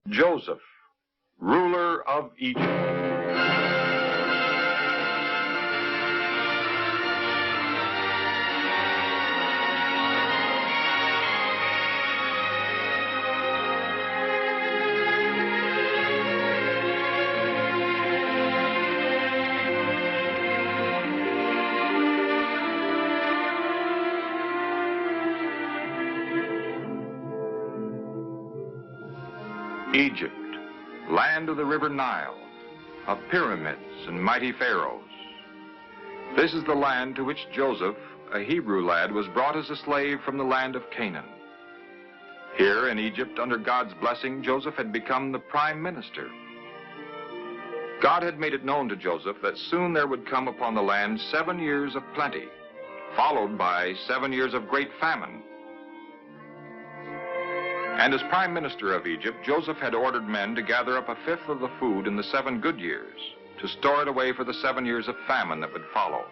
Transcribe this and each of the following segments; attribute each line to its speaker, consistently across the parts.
Speaker 1: Joseph, ruler of Egypt. Egypt, land of the river Nile, of pyramids and mighty pharaohs. This is the land to which Joseph, a Hebrew lad, was brought as a slave from the land of Canaan. Here in Egypt, under God's blessing, Joseph had become the prime minister. God had made it known to Joseph that soon there would come upon the land 7 years of plenty, followed by 7 years of great famine. And as prime minister of Egypt, Joseph had ordered men to gather up 1/5 of the food in the 7 good years, to store it away for the 7 years of famine that would follow.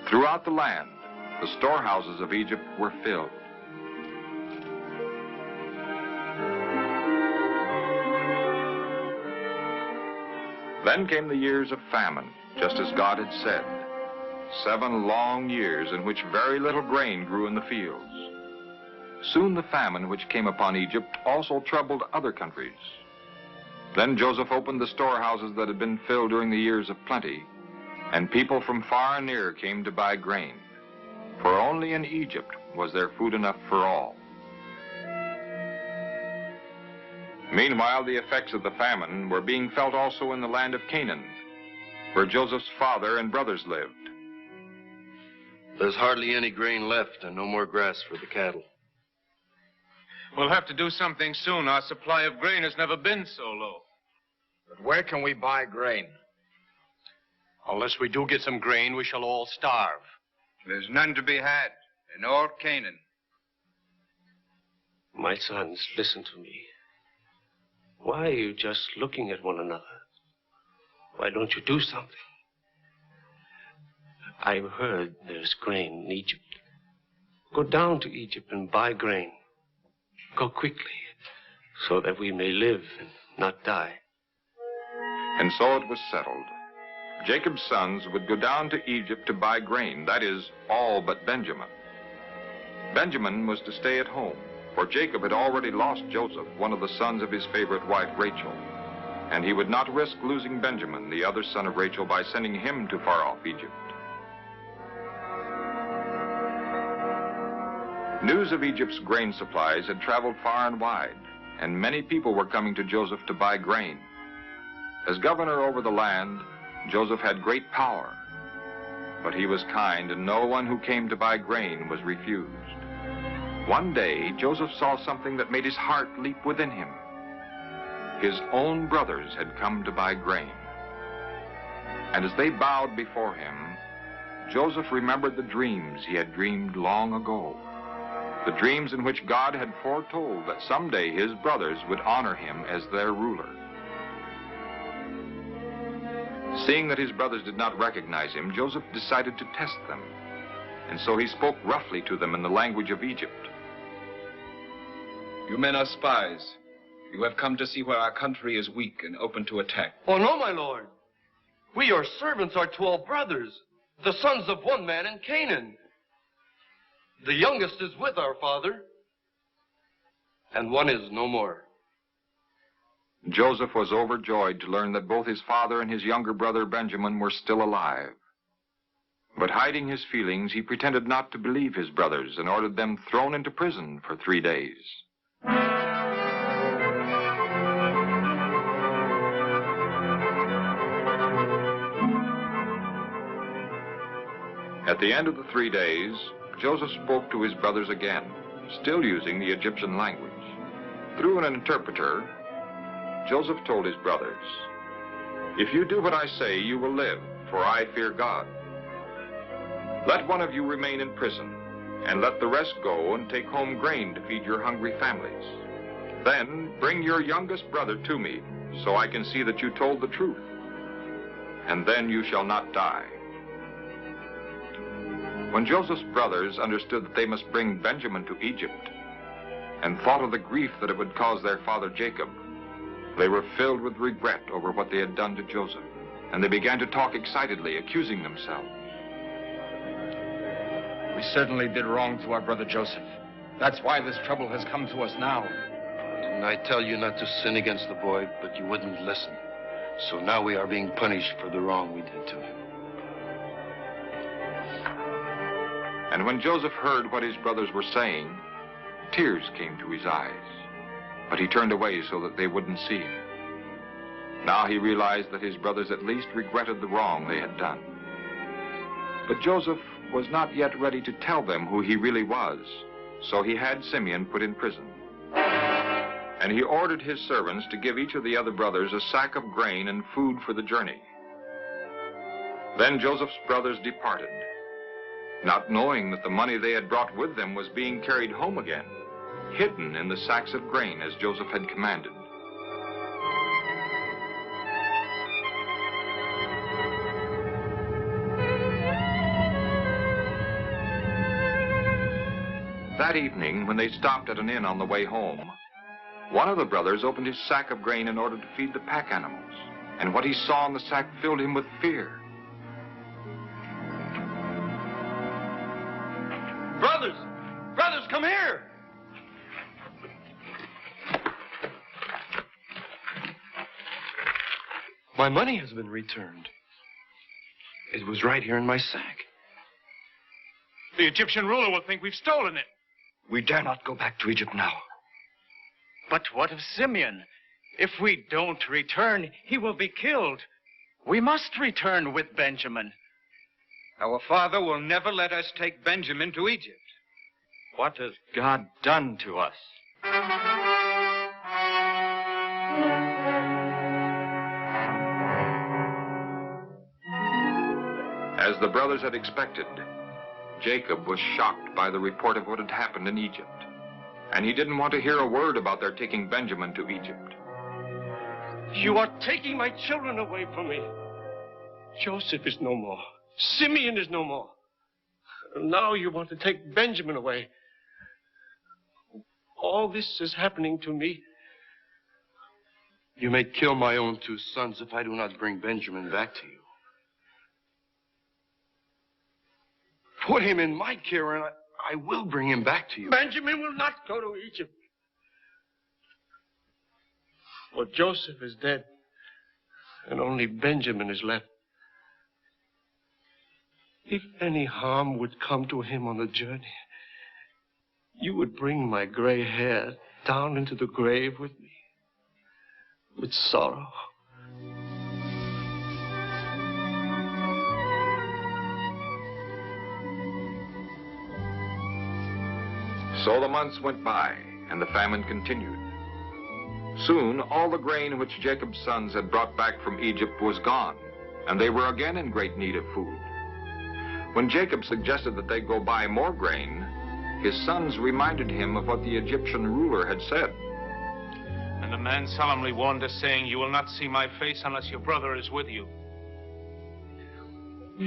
Speaker 1: Throughout the land, the storehouses of Egypt were filled. Then came the years of famine, just as God had said. 7 long years in which very little grain grew in the fields. Soon the famine which came upon Egypt also troubled other countries. Then Joseph opened the storehouses that had been filled during the years of plenty, and people from far and near came to buy grain, for only in Egypt was there food enough for all. Meanwhile, the effects of the famine were being felt also in the land of Canaan, where Joseph's father and brothers lived.
Speaker 2: There's hardly any grain left and no more grass for the cattle.
Speaker 3: We'll have to do something soon. Our supply of grain has never been so low.
Speaker 4: But where can we buy grain?
Speaker 5: Unless we do get some grain, we shall all starve.
Speaker 3: There's none to be had in all Canaan.
Speaker 6: My sons, listen to me. Why are you just looking at one another? Why don't you do something? I've heard there's grain in Egypt. Go down to Egypt and buy grain. Go quickly, so that we may live and not die.
Speaker 1: And so it was settled. Jacob's sons would go down to Egypt to buy grain, that is, all but Benjamin. Benjamin was to stay at home, for Jacob had already lost Joseph, one of the sons of his favorite wife, Rachel. And he would not risk losing Benjamin, the other son of Rachel, by sending him to far-off Egypt. News of Egypt's grain supplies had traveled far and wide, and many people were coming to Joseph to buy grain. As governor over the land, Joseph had great power, but he was kind, and no one who came to buy grain was refused. One day, Joseph saw something that made his heart leap within him. His own brothers had come to buy grain. And as they bowed before him, Joseph remembered the dreams he had dreamed long ago. The dreams in which God had foretold that someday his brothers would honor him as their ruler. Seeing that his brothers did not recognize him, Joseph decided to test them. And so he spoke roughly to them in the language of Egypt.
Speaker 3: You men are spies. You have come to see where our country is weak and open to attack.
Speaker 2: Oh, no, my lord. We, your servants, are 12 brothers, the sons of one man in Canaan. The youngest is with our father, and one is no more.
Speaker 1: Joseph was overjoyed to learn that both his father and his younger brother Benjamin were still alive. But hiding his feelings, he pretended not to believe his brothers and ordered them thrown into prison for 3 days. At the end of the 3 days, Joseph spoke to his brothers again, still using the Egyptian language. Through an interpreter, Joseph told his brothers, "If you do what I say, you will live, for I fear God. Let one of you remain in prison, and let the rest go and take home grain to feed your hungry families. Then bring your youngest brother to me, so I can see that you told the truth, and then you shall not die." When Joseph's brothers understood that they must bring Benjamin to Egypt, and thought of the grief that it would cause their father Jacob, they were filled with regret over what they had done to Joseph, and they began to talk excitedly, accusing themselves.
Speaker 4: We certainly did wrong to our brother Joseph. That's why this trouble has come to us now.
Speaker 2: Didn't I tell you not to sin against the boy, but you wouldn't listen? So now we are being punished for the wrong we did to him.
Speaker 1: And when Joseph heard what his brothers were saying, tears came to his eyes. But he turned away so that they wouldn't see him. Now he realized that his brothers at least regretted the wrong they had done. But Joseph was not yet ready to tell them who he really was, so he had Simeon put in prison. And he ordered his servants to give each of the other brothers a sack of grain and food for the journey. Then Joseph's brothers departed, not knowing that the money they had brought with them was being carried home again, hidden in the sacks of grain as Joseph had commanded. That evening, when they stopped at an inn on the way home, one of the brothers opened his sack of grain in order to feed the pack animals, and what he saw in the sack filled him with fear.
Speaker 2: Brothers! Brothers, come here! My money has been returned. It was right here in my sack.
Speaker 3: The Egyptian ruler will think we've stolen it.
Speaker 4: We dare not go back to Egypt now.
Speaker 7: But what of Simeon? If we don't return, he will be killed. We must return with Benjamin.
Speaker 8: Our father will never let us take Benjamin to Egypt.
Speaker 7: What has God done to us?
Speaker 1: As the brothers had expected, Jacob was shocked by the report of what had happened in Egypt, and he didn't want to hear a word about their taking Benjamin to Egypt.
Speaker 6: You are taking my children away from me. Joseph is no more. Simeon is no more. Now you want to take Benjamin away. All this is happening to me.
Speaker 2: You may kill my own two sons if I do not bring Benjamin back to you. Put him in my care and I will bring him back to you.
Speaker 6: Benjamin will not go to Egypt. For Joseph is dead, and only Benjamin is left. If any harm would come to him on the journey, you would bring my gray hair down into the grave with me, with sorrow.
Speaker 1: So the months went by, and the famine continued. Soon, all the grain which Jacob's sons had brought back from Egypt was gone, and they were again in great need of food. When Jacob suggested that they go buy more grain, his sons reminded him of what the Egyptian ruler had said.
Speaker 3: And the man solemnly warned us, saying, "You will not see my face unless your brother is with you."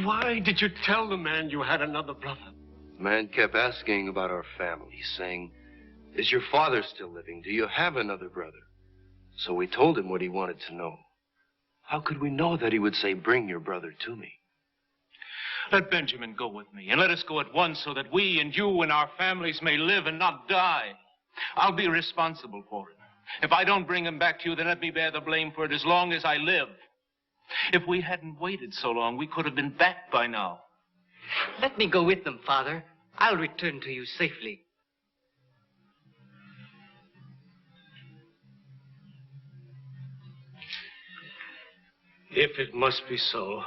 Speaker 6: Why did you tell the man you had another brother?
Speaker 2: The man kept asking about our family, saying, "Is your father still living? Do you have another brother?" So we told him what he wanted to know. How could we know that he would say, "Bring your brother to me"?
Speaker 3: Let Benjamin go with me, and let us go at once so that we and you and our families may live and not die. I'll be responsible for him. If I don't bring him back to you, then let me bear the blame for it as long as I live. If we hadn't waited so long, we could have been back by now.
Speaker 9: Let me go with them, Father. I'll return to you safely.
Speaker 6: If it must be so,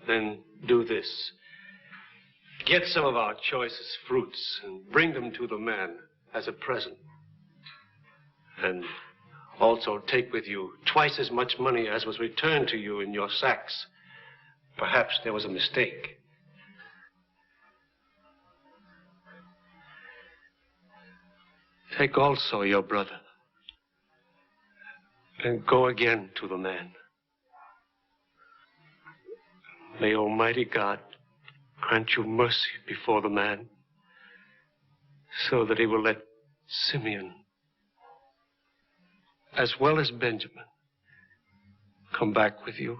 Speaker 6: then do this. Get some of our choicest fruits and bring them to the man as a present. And also take with you twice as much money as was returned to you in your sacks. Perhaps there was a mistake. Take also your brother and go again to the man. May Almighty God grant you mercy before the man, so that he will let Simeon, as well as Benjamin, come back with you?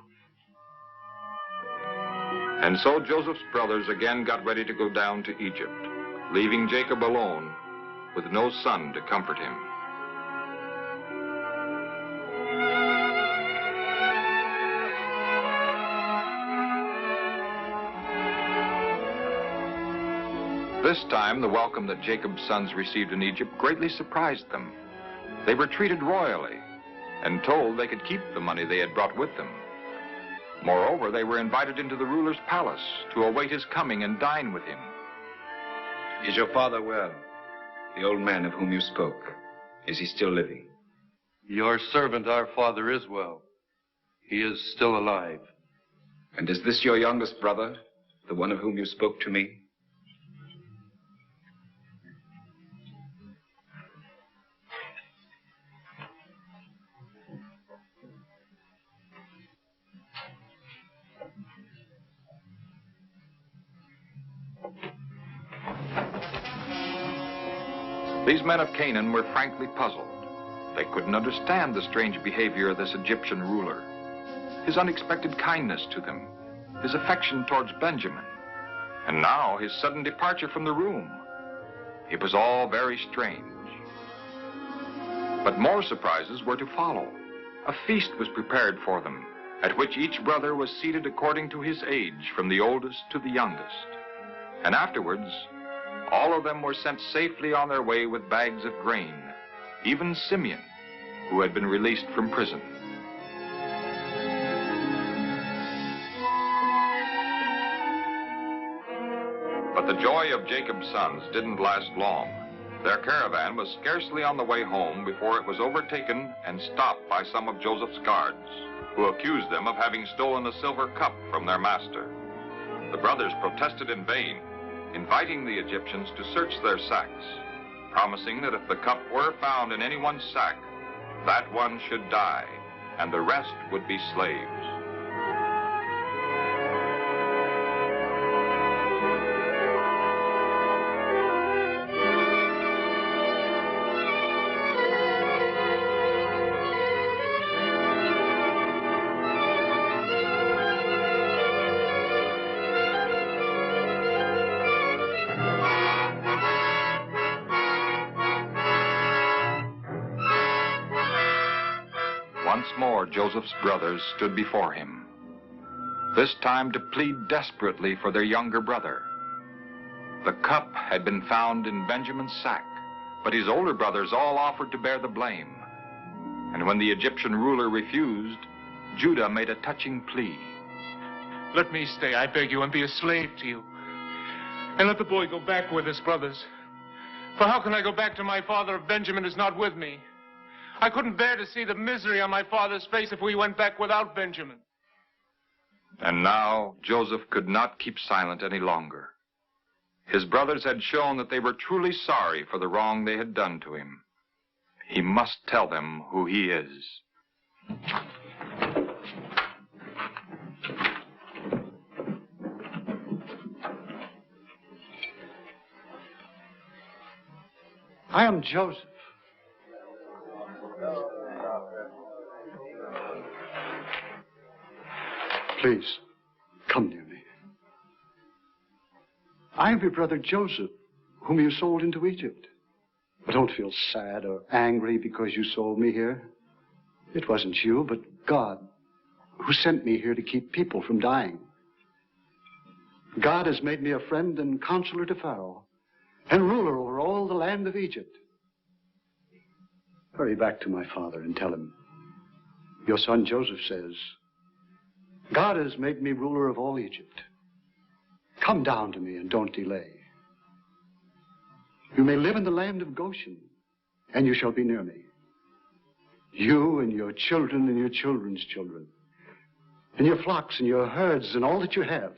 Speaker 1: And so Joseph's brothers again got ready to go down to Egypt, leaving Jacob alone with no son to comfort him. This time, the welcome that Jacob's sons received in Egypt greatly surprised them. They were treated royally and told they could keep the money they had brought with them. Moreover, they were invited into the ruler's palace to await his coming and dine with him.
Speaker 8: Is your father well? The old man of whom you spoke, is he still living?
Speaker 2: Your servant, our father, is well. He is still alive.
Speaker 8: And is this your youngest brother, the one of whom you spoke to me?
Speaker 1: These men of Canaan were frankly puzzled. They couldn't understand the strange behavior of this Egyptian ruler, his unexpected kindness to them, his affection towards Benjamin, and now his sudden departure from the room. It was all very strange. But more surprises were to follow. A feast was prepared for them, at which each brother was seated according to his age, from the oldest to the youngest. And afterwards, all of them were sent safely on their way with bags of grain, even Simeon, who had been released from prison. But the joy of Jacob's sons didn't last long. Their caravan was scarcely on the way home before it was overtaken and stopped by some of Joseph's guards, who accused them of having stolen the silver cup from their master. The brothers protested in vain, inviting the Egyptians to search their sacks, promising that if the cup were found in anyone's sack, that one should die, and the rest would be slaves. Once more, Joseph's brothers stood before him, this time to plead desperately for their younger brother. The cup had been found in Benjamin's sack, but his older brothers all offered to bear the blame. And when the Egyptian ruler refused, Judah made a touching plea.
Speaker 3: Let me stay, I beg you, and be a slave to you. And let the boy go back with his brothers. For how can I go back to my father if Benjamin is not with me? I couldn't bear to see the misery on my father's face if we went back without Benjamin.
Speaker 1: And now Joseph could not keep silent any longer. His brothers had shown that they were truly sorry for the wrong they had done to him. He must tell them who he is.
Speaker 10: I am Joseph. Please, come near me. I am your brother Joseph, whom you sold into Egypt. But don't feel sad or angry because you sold me here. It wasn't you, but God, who sent me here to keep people from dying. God has made me a friend and counselor to Pharaoh, and ruler over all the land of Egypt. Hurry back to my father and tell him, your son Joseph says, God has made me ruler of all Egypt. Come down to me and don't delay. You may live in the land of Goshen, and you shall be near me. You and your children and your children's children, and your flocks and your herds and all that you have.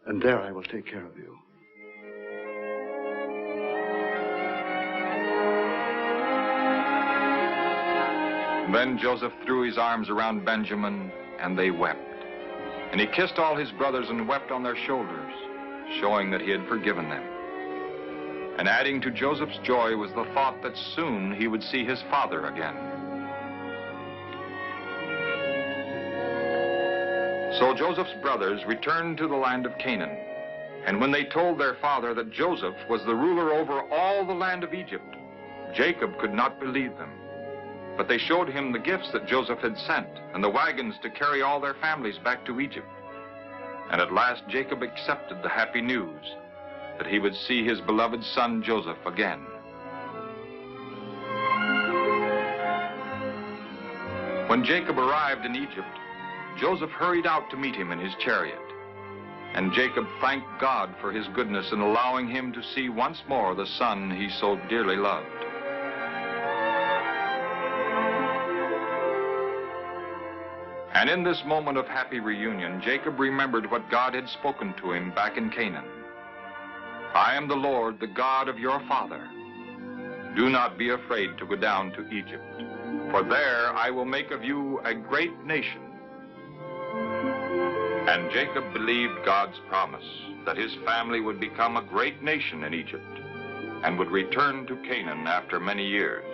Speaker 10: And there I will take care of you.
Speaker 1: Then Joseph threw his arms around Benjamin, and they wept. And he kissed all his brothers and wept on their shoulders, showing that he had forgiven them. And adding to Joseph's joy was the thought that soon he would see his father again. So Joseph's brothers returned to the land of Canaan. And when they told their father that Joseph was the ruler over all the land of Egypt, Jacob could not believe them. But they showed him the gifts that Joseph had sent and the wagons to carry all their families back to Egypt. And at last Jacob accepted the happy news that he would see his beloved son Joseph again. When Jacob arrived in Egypt, Joseph hurried out to meet him in his chariot. And Jacob thanked God for his goodness in allowing him to see once more the son he so dearly loved. And in this moment of happy reunion, Jacob remembered what God had spoken to him back in Canaan. I am the Lord, the God of your father. Do not be afraid to go down to Egypt, for there I will make of you a great nation. And Jacob believed God's promise that his family would become a great nation in Egypt and would return to Canaan after many years.